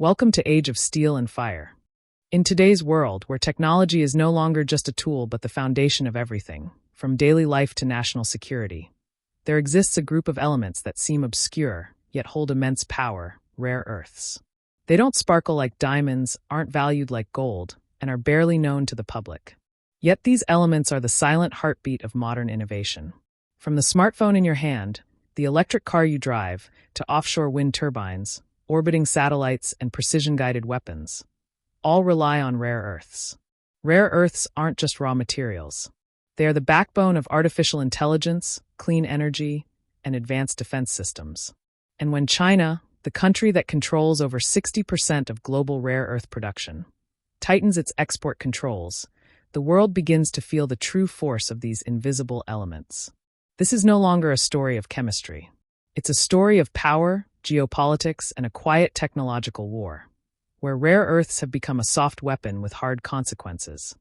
Welcome to Age of Steel and Fire. In today's world, where technology is no longer just a tool but the foundation of everything, from daily life to national security, there exists a group of elements that seem obscure, yet hold immense power: rare earths. They don't sparkle like diamonds, aren't valued like gold, and are barely known to the public. Yet these elements are the silent heartbeat of modern innovation. From the smartphone in your hand, the electric car you drive, to offshore wind turbines, orbiting satellites, and precision-guided weapons, all rely on rare earths. Rare earths aren't just raw materials. They are the backbone of artificial intelligence, clean energy, and advanced defense systems. And when China, the country that controls over 60% of global rare earth production, tightens its export controls, the world begins to feel the true force of these invisible elements. This is no longer a story of chemistry. It's a story of power, geopolitics, and a quiet technological war, where rare earths have become a soft weapon with hard consequences.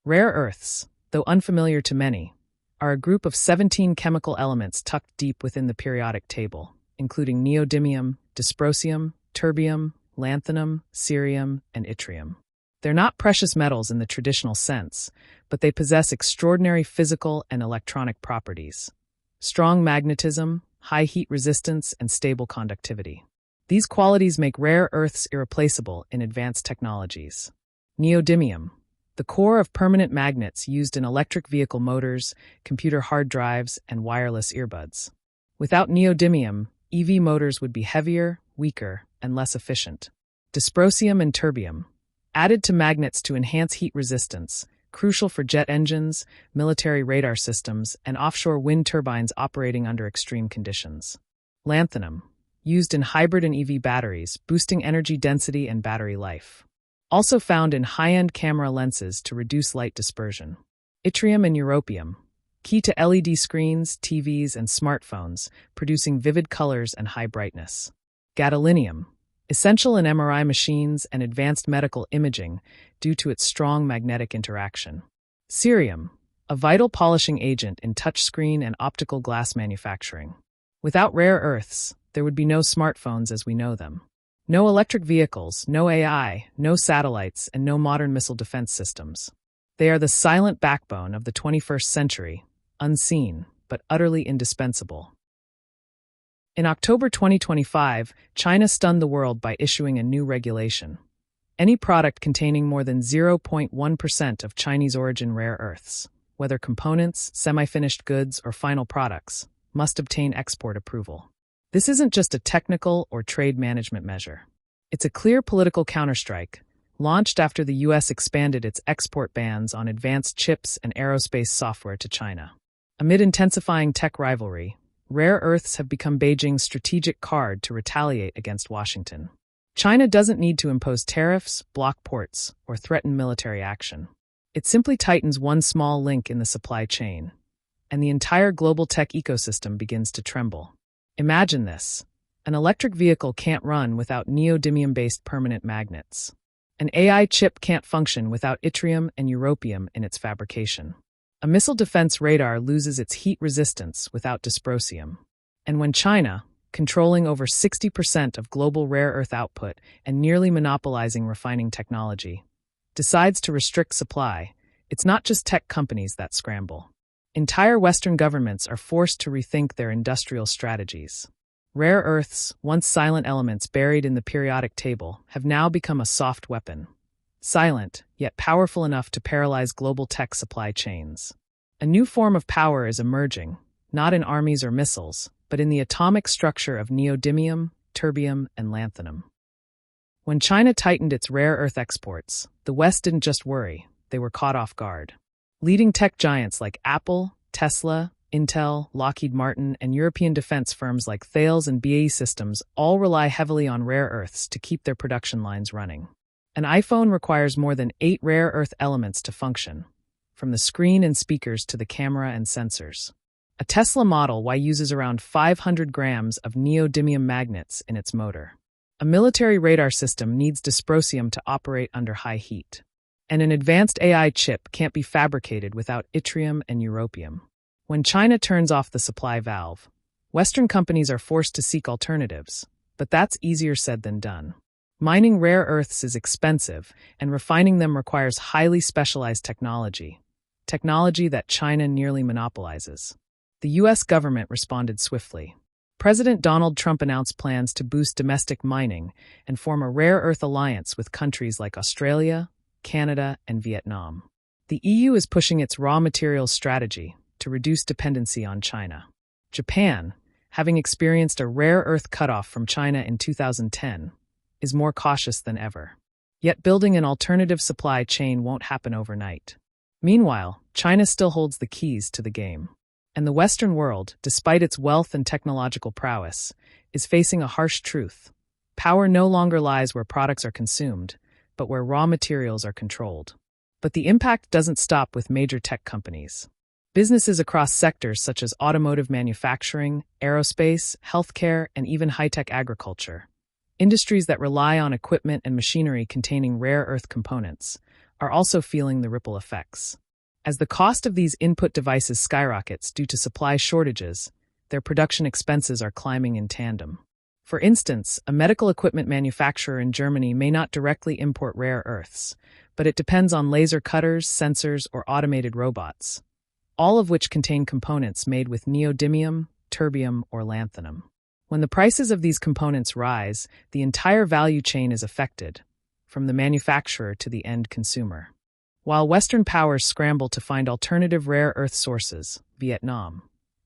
Rare earths, though unfamiliar to many, are a group of 17 chemical elements tucked deep within the periodic table, including neodymium, dysprosium, terbium, lanthanum, cerium, and yttrium. They're not precious metals in the traditional sense, but they possess extraordinary physical and electronic properties: strong magnetism, high heat resistance, and stable conductivity. These qualities make rare earths irreplaceable in advanced technologies. Neodymium, the core of permanent magnets used in electric vehicle motors, computer hard drives, and wireless earbuds. Without neodymium, EV motors would be heavier, weaker, and less efficient. Dysprosium and terbium, added to magnets to enhance heat resistance, crucial for jet engines, military radar systems, and offshore wind turbines operating under extreme conditions. Lanthanum, used in hybrid and EV batteries, boosting energy density and battery life. Also found in high-end camera lenses to reduce light dispersion. Yttrium and europium, key to LED screens, TVs, and smartphones, producing vivid colors and high brightness. Gadolinium, essential in MRI machines and advanced medical imaging due to its strong magnetic interaction. Cerium, a vital polishing agent in touchscreen and optical glass manufacturing. Without rare earths, there would be no smartphones as we know them. No electric vehicles, no AI, no satellites, and no modern missile defense systems. They are the silent backbone of the 21st century, unseen, but utterly indispensable. In October 2025, China stunned the world by issuing a new regulation. Any product containing more than 0.1% of Chinese origin rare earths, whether components, semi-finished goods, or final products, must obtain export approval. This isn't just a technical or trade management measure. It's a clear political counterstrike, launched after the U.S. expanded its export bans on advanced chips and aerospace software to China. Amid intensifying tech rivalry, rare earths have become Beijing's strategic card to retaliate against Washington. China doesn't need to impose tariffs, block ports, or threaten military action. It simply tightens one small link in the supply chain, and the entire global tech ecosystem begins to tremble. Imagine this: an electric vehicle can't run without neodymium-based permanent magnets. An AI chip can't function without yttrium and europium in its fabrication. A missile defense radar loses its heat resistance without dysprosium. And when China, controlling over 60% of global rare earth output and nearly monopolizing refining technology, decides to restrict supply, it's not just tech companies that scramble. Entire Western governments are forced to rethink their industrial strategies. Rare earths, once silent elements buried in the periodic table, have now become a soft weapon. Silent, yet powerful enough to paralyze global tech supply chains. A new form of power is emerging, not in armies or missiles, but in the atomic structure of neodymium, terbium, and lanthanum. When China tightened its rare earth exports, the West didn't just worry, they were caught off guard. Leading tech giants like Apple, Tesla, Intel, Lockheed Martin, and European defense firms like Thales and BAE Systems all rely heavily on rare earths to keep their production lines running. An iPhone requires more than 8 rare earth elements to function, from the screen and speakers to the camera and sensors. A Tesla Model Y uses around 500 grams of neodymium magnets in its motor. A military radar system needs dysprosium to operate under high heat. And an advanced AI chip can't be fabricated without yttrium and europium. When China turns off the supply valve, Western companies are forced to seek alternatives, but that's easier said than done. Mining rare earths is expensive, and refining them requires highly specialized technology that China nearly monopolizes. The U.S. government responded swiftly. President Donald Trump announced plans to boost domestic mining and form a rare earth alliance with countries like Australia, Canada, and Vietnam. The EU is pushing its raw materials strategy to reduce dependency on China. Japan, having experienced a rare earth cutoff from China in 2010, is more cautious than ever. Yet building an alternative supply chain won't happen overnight. Meanwhile, China still holds the keys to the game. And the Western world, despite its wealth and technological prowess, is facing a harsh truth. Power no longer lies where products are consumed, but where raw materials are controlled. But the impact doesn't stop with major tech companies. Businesses across sectors such as automotive manufacturing, aerospace, healthcare, and even high-tech agriculture, industries that rely on equipment and machinery containing rare earth components, are also feeling the ripple effects. As the cost of these input devices skyrockets due to supply shortages, their production expenses are climbing in tandem. For instance, a medical equipment manufacturer in Germany may not directly import rare earths, but it depends on laser cutters, sensors, or automated robots, all of which contain components made with neodymium, terbium, or lanthanum. When the prices of these components rise, the entire value chain is affected, from the manufacturer to the end consumer. While Western powers scramble to find alternative rare earth sources, Vietnam,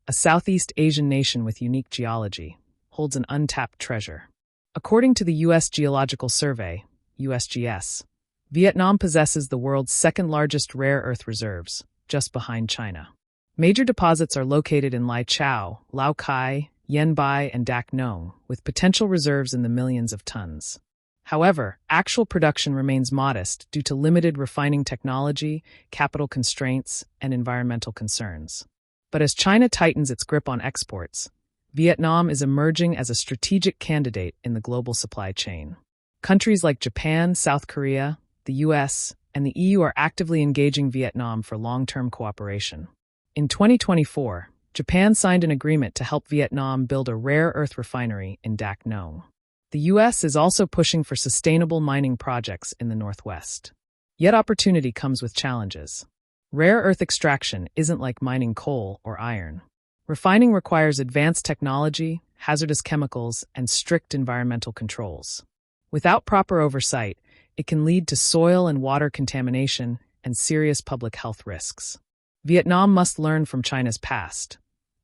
a Southeast Asian nation with unique geology, holds an untapped treasure. According to the U.S. Geological Survey, USGS, Vietnam possesses the world's second-largest rare earth reserves, just behind China. Major deposits are located in Lai Chau, Lao Cai, Yen Bai, and Dak Nong, with potential reserves in the millions of tons. However, actual production remains modest due to limited refining technology, capital constraints, and environmental concerns. But as China tightens its grip on exports, Vietnam is emerging as a strategic candidate in the global supply chain. Countries like Japan, South Korea, the US, and the EU are actively engaging Vietnam for long-term cooperation. In 2024, Japan signed an agreement to help Vietnam build a rare earth refinery in Dak Nong. The U.S. is also pushing for sustainable mining projects in the Northwest. Yet opportunity comes with challenges. Rare earth extraction isn't like mining coal or iron. Refining requires advanced technology, hazardous chemicals, and strict environmental controls. Without proper oversight, it can lead to soil and water contamination and serious public health risks. Vietnam must learn from China's past,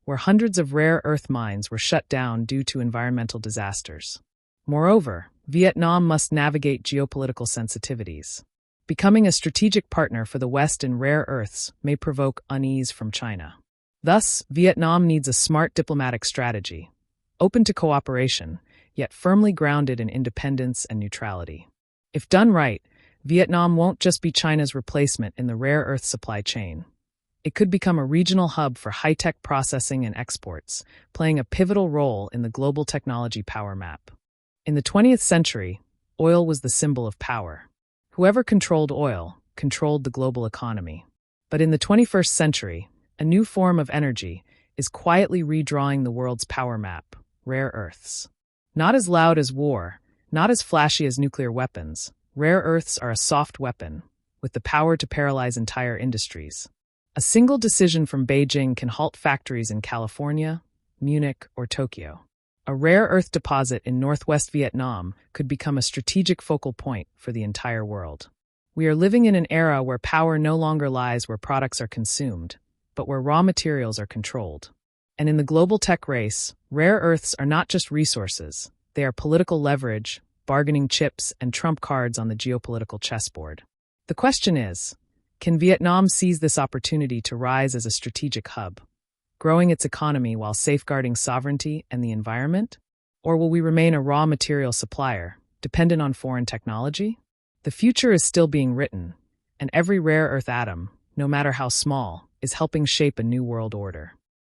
where hundreds of rare earth mines were shut down due to environmental disasters. Moreover, Vietnam must navigate geopolitical sensitivities. Becoming a strategic partner for the West in rare earths may provoke unease from China. Thus, Vietnam needs a smart diplomatic strategy, open to cooperation, yet firmly grounded in independence and neutrality. If done right, Vietnam won't just be China's replacement in the rare earth supply chain. It could become a regional hub for high-tech processing and exports, playing a pivotal role in the global technology power map. In the 20th century, oil was the symbol of power. Whoever controlled oil controlled the global economy. But in the 21st century, a new form of energy is quietly redrawing the world's power map: rare earths. Not as loud as war, not as flashy as nuclear weapons, rare earths are a soft weapon, with the power to paralyze entire industries. A single decision from Beijing can halt factories in California, Munich, or Tokyo. A rare earth deposit in northwest Vietnam could become a strategic focal point for the entire world. We are living in an era where power no longer lies where products are consumed, but where raw materials are controlled. And in the global tech race, rare earths are not just resources, they are political leverage, bargaining chips, and trump cards on the geopolitical chessboard. The question is, can Vietnam seize this opportunity to rise as a strategic hub, growing its economy while safeguarding sovereignty and the environment? Or will we remain a raw material supplier, dependent on foreign technology? The future is still being written, and every rare earth atom, no matter how small, is helping shape a new world order.